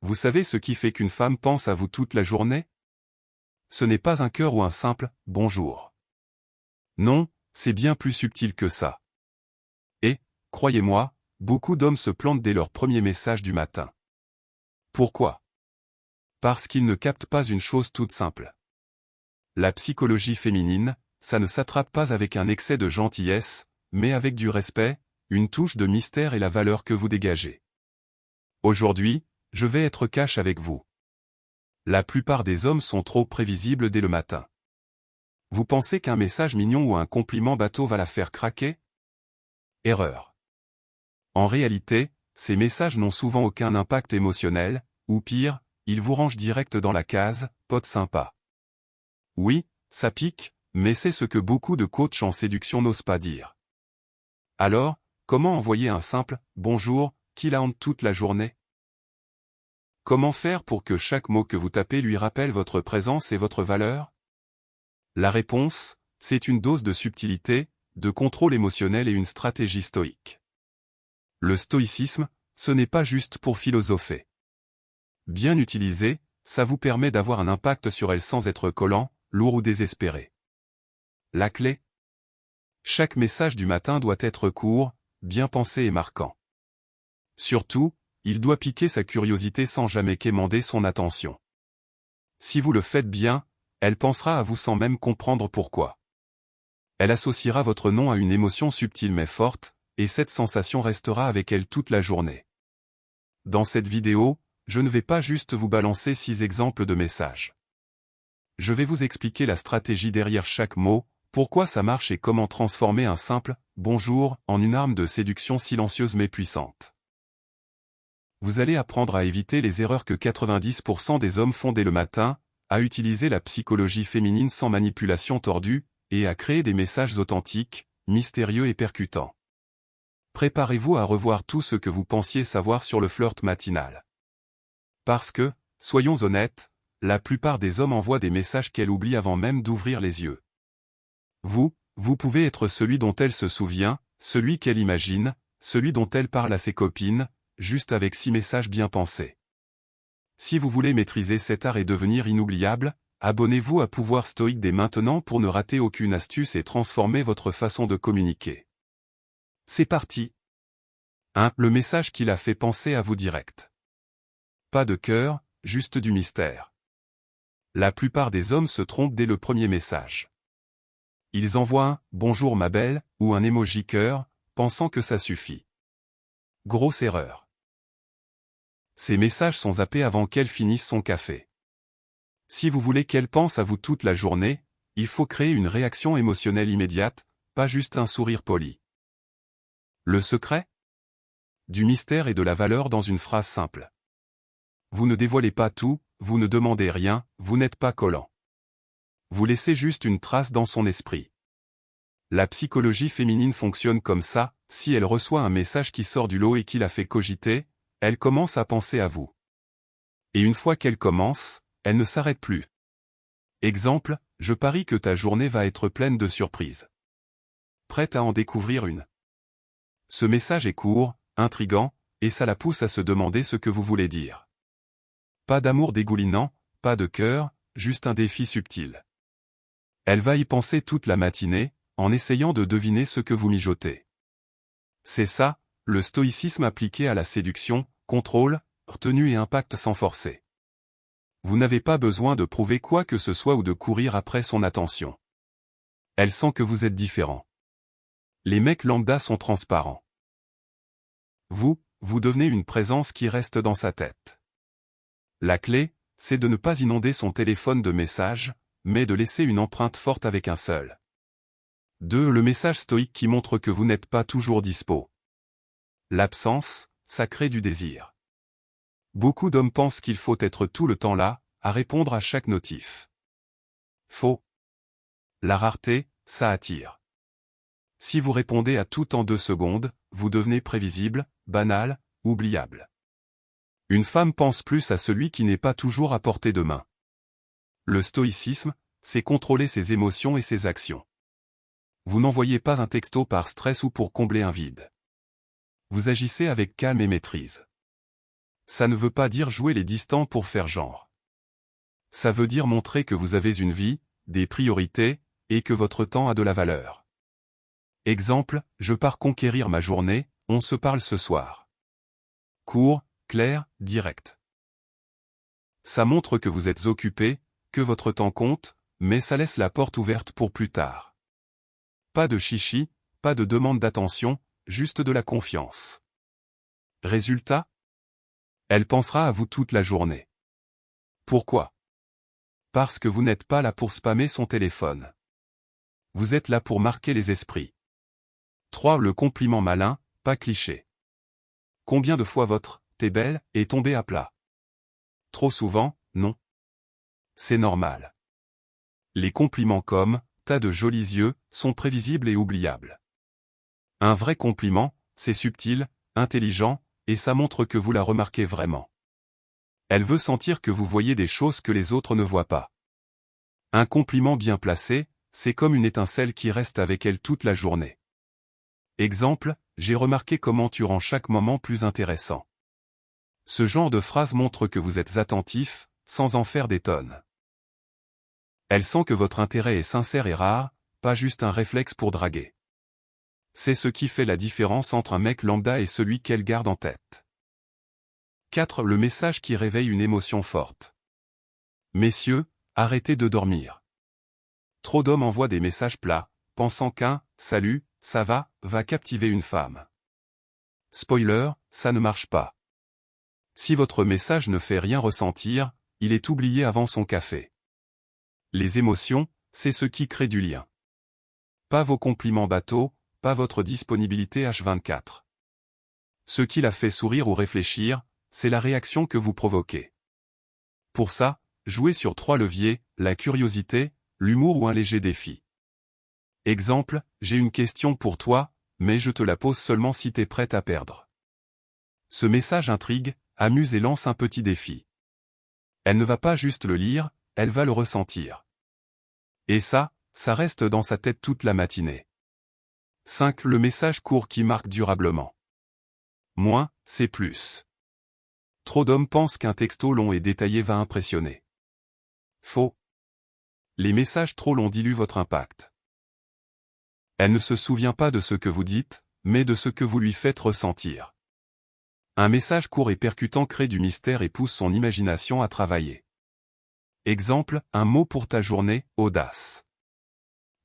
Vous savez ce qui fait qu'une femme pense à vous toute la journée? Ce n'est pas un cœur ou un simple « bonjour ». Non, c'est bien plus subtil que ça. Et, croyez-moi, beaucoup d'hommes se plantent dès leur premier message du matin. Pourquoi? Parce qu'ils ne captent pas une chose toute simple. La psychologie féminine, ça ne s'attrape pas avec un excès de gentillesse, mais avec du respect, une touche de mystère et la valeur que vous dégagez. Aujourd'hui, je vais être cash avec vous. La plupart des hommes sont trop prévisibles dès le matin. Vous pensez qu'un message mignon ou un compliment bateau va la faire craquer? Erreur. En réalité, ces messages n'ont souvent aucun impact émotionnel, ou pire, ils vous rangent direct dans la case « pote sympa ». Oui, ça pique, mais c'est ce que beaucoup de coachs en séduction n'osent pas dire. Alors, comment envoyer un simple « bonjour » qui la hante toute la journée? Comment faire pour que chaque mot que vous tapez lui rappelle votre présence et votre valeur? La réponse, c'est une dose de subtilité, de contrôle émotionnel et une stratégie stoïque. Le stoïcisme, ce n'est pas juste pour philosopher. Bien utilisé, ça vous permet d'avoir un impact sur elle sans être collant, lourd ou désespéré. La clé? Chaque message du matin doit être court, bien pensé et marquant. Surtout, il doit piquer sa curiosité sans jamais quémander son attention. Si vous le faites bien, elle pensera à vous sans même comprendre pourquoi. Elle associera votre nom à une émotion subtile mais forte, et cette sensation restera avec elle toute la journée. Dans cette vidéo, je ne vais pas juste vous balancer 6 exemples de messages. Je vais vous expliquer la stratégie derrière chaque mot, pourquoi ça marche et comment transformer un simple « bonjour » en une arme de séduction silencieuse mais puissante. Vous allez apprendre à éviter les erreurs que 90% des hommes font dès le matin, à utiliser la psychologie féminine sans manipulation tordue, et à créer des messages authentiques, mystérieux et percutants. Préparez-vous à revoir tout ce que vous pensiez savoir sur le flirt matinal. Parce que, soyons honnêtes, la plupart des hommes envoient des messages qu'elle oublie avant même d'ouvrir les yeux. Vous pouvez être celui dont elle se souvient, celui qu'elle imagine, celui dont elle parle à ses copines, juste avec 6 messages bien pensés. Si vous voulez maîtriser cet art et devenir inoubliable, abonnez-vous à Pouvoir Stoïque dès maintenant pour ne rater aucune astuce et transformer votre façon de communiquer. C'est parti. 1. Le message qui la fait penser à vous direct. Pas de cœur, juste du mystère. La plupart des hommes se trompent dès le premier message. Ils envoient un « bonjour ma belle » ou un emoji cœur, pensant que ça suffit. Grosse erreur. Ces messages sont zappés avant qu'elle finisse son café. Si vous voulez qu'elle pense à vous toute la journée, il faut créer une réaction émotionnelle immédiate, pas juste un sourire poli. Le secret? Du mystère et de la valeur dans une phrase simple. Vous ne dévoilez pas tout, vous ne demandez rien, vous n'êtes pas collant. Vous laissez juste une trace dans son esprit. La psychologie féminine fonctionne comme ça, si elle reçoit un message qui sort du lot et qui la fait cogiter, elle commence à penser à vous. Et une fois qu'elle commence, elle ne s'arrête plus. Exemple, je parie que ta journée va être pleine de surprises. Prête à en découvrir une. Ce message est court, intrigant, et ça la pousse à se demander ce que vous voulez dire. Pas d'amour dégoulinant, pas de cœur, juste un défi subtil. Elle va y penser toute la matinée, en essayant de deviner ce que vous mijotez. C'est ça, le stoïcisme appliqué à la séduction, contrôle, retenue et impact sans forcer. Vous n'avez pas besoin de prouver quoi que ce soit ou de courir après son attention. Elle sent que vous êtes différent. Les mecs lambda sont transparents. Vous devenez une présence qui reste dans sa tête. La clé, c'est de ne pas inonder son téléphone de messages, mais de laisser une empreinte forte avec un seul. 2. Le message stoïque qui montre que vous n'êtes pas toujours dispo. L'absence, ça crée du désir. Beaucoup d'hommes pensent qu'il faut être tout le temps là, à répondre à chaque notif. Faux. La rareté, ça attire. Si vous répondez à tout en 2 secondes, vous devenez prévisible, banal, oubliable. Une femme pense plus à celui qui n'est pas toujours à portée de main. Le stoïcisme, c'est contrôler ses émotions et ses actions. Vous n'envoyez pas un texto par stress ou pour combler un vide. Vous agissez avec calme et maîtrise. Ça ne veut pas dire jouer les distants pour faire genre. Ça veut dire montrer que vous avez une vie, des priorités, et que votre temps a de la valeur. Exemple, je pars conquérir ma journée, on se parle ce soir. Court, clair, direct. Ça montre que vous êtes occupé, que votre temps compte, mais ça laisse la porte ouverte pour plus tard. Pas de chichi, pas de demande d'attention, juste de la confiance. Résultat? Elle pensera à vous toute la journée. Pourquoi? Parce que vous n'êtes pas là pour spammer son téléphone. Vous êtes là pour marquer les esprits. 3. Le compliment malin, pas cliché. Combien de fois votre « t'es belle » est tombé à plat? Trop souvent, non. C'est normal. Les compliments comme « t'as de jolis yeux » sont prévisibles et oubliables. Un vrai compliment, c'est subtil, intelligent, et ça montre que vous la remarquez vraiment. Elle veut sentir que vous voyez des choses que les autres ne voient pas. Un compliment bien placé, c'est comme une étincelle qui reste avec elle toute la journée. Exemple, j'ai remarqué comment tu rends chaque moment plus intéressant. Ce genre de phrase montre que vous êtes attentif, sans en faire des tonnes. Elle sent que votre intérêt est sincère et rare, pas juste un réflexe pour draguer. C'est ce qui fait la différence entre un mec lambda et celui qu'elle garde en tête. 4. Le message qui réveille une émotion forte. Messieurs, arrêtez de dormir. Trop d'hommes envoient des messages plats, pensant qu'un « salut, ça va captiver une femme. Spoiler, ça ne marche pas. Si votre message ne fait rien ressentir, il est oublié avant son café. Les émotions, c'est ce qui crée du lien. Pas vos compliments bateaux, pas votre disponibilité H24. Ce qui la fait sourire ou réfléchir, c'est la réaction que vous provoquez. Pour ça, jouez sur 3 leviers, la curiosité, l'humour ou un léger défi. Exemple, j'ai une question pour toi, mais je te la pose seulement si t'es prête à perdre. Ce message intrigue, amuse et lance un petit défi. Elle ne va pas juste le lire, elle va le ressentir. Et ça reste dans sa tête toute la matinée. 5. Le message court qui marque durablement. Moins, c'est plus. Trop d'hommes pensent qu'un texto long et détaillé va impressionner. Faux. Les messages trop longs diluent votre impact. Elle ne se souvient pas de ce que vous dites, mais de ce que vous lui faites ressentir. Un message court et percutant crée du mystère et pousse son imagination à travailler. Exemple, un mot pour ta journée, audace.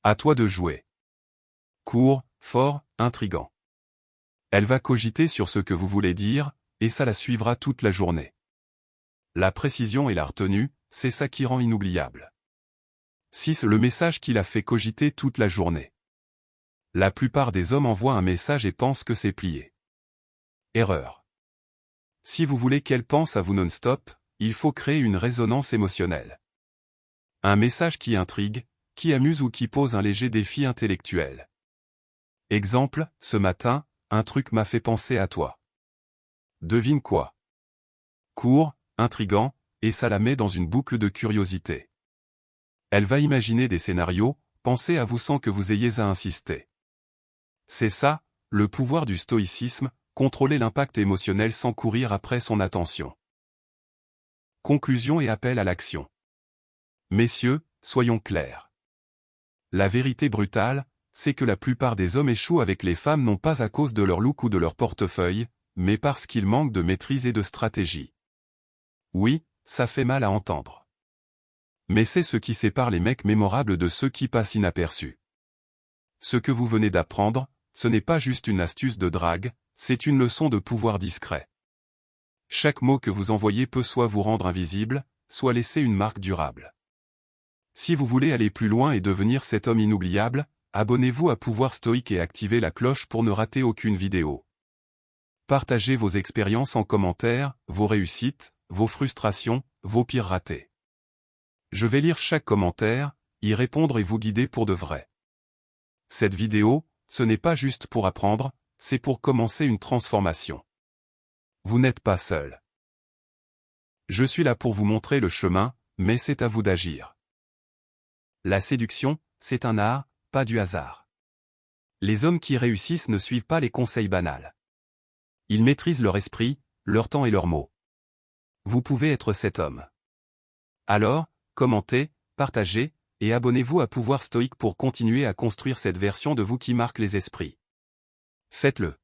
À toi de jouer. Court, fort, intrigant. Elle va cogiter sur ce que vous voulez dire, et ça la suivra toute la journée. La précision et la retenue, c'est ça qui rend inoubliable. 6. Le message qui la fait cogiter toute la journée. La plupart des hommes envoient un message et pensent que c'est plié. Erreur. Si vous voulez qu'elle pense à vous non-stop, il faut créer une résonance émotionnelle. Un message qui intrigue, qui amuse ou qui pose un léger défi intellectuel. Exemple, ce matin, un truc m'a fait penser à toi. Devine quoi? Court, intrigant, et ça la met dans une boucle de curiosité. Elle va imaginer des scénarios, penser à vous sans que vous ayez à insister. C'est ça, le pouvoir du stoïcisme, contrôler l'impact émotionnel sans courir après son attention. Conclusion et appel à l'action. Messieurs, soyons clairs. La vérité brutale, c'est que la plupart des hommes échouent avec les femmes non pas à cause de leur look ou de leur portefeuille, mais parce qu'ils manquent de maîtrise et de stratégie. Oui, ça fait mal à entendre. Mais c'est ce qui sépare les mecs mémorables de ceux qui passent inaperçus. Ce que vous venez d'apprendre, ce n'est pas juste une astuce de drague, c'est une leçon de pouvoir discret. Chaque mot que vous envoyez peut soit vous rendre invisible, soit laisser une marque durable. Si vous voulez aller plus loin et devenir cet homme inoubliable, abonnez-vous à Pouvoir Stoïque et activez la cloche pour ne rater aucune vidéo. Partagez vos expériences en commentaire, vos réussites, vos frustrations, vos pires ratés. Je vais lire chaque commentaire, y répondre et vous guider pour de vrai. Cette vidéo, ce n'est pas juste pour apprendre, c'est pour commencer une transformation. Vous n'êtes pas seul. Je suis là pour vous montrer le chemin, mais c'est à vous d'agir. La séduction, c'est un art, pas du hasard. Les hommes qui réussissent ne suivent pas les conseils banals. Ils maîtrisent leur esprit, leur temps et leurs mots. Vous pouvez être cet homme. Alors, commentez, partagez, et abonnez-vous à Pouvoir Stoïque pour continuer à construire cette version de vous qui marque les esprits. Faites-le.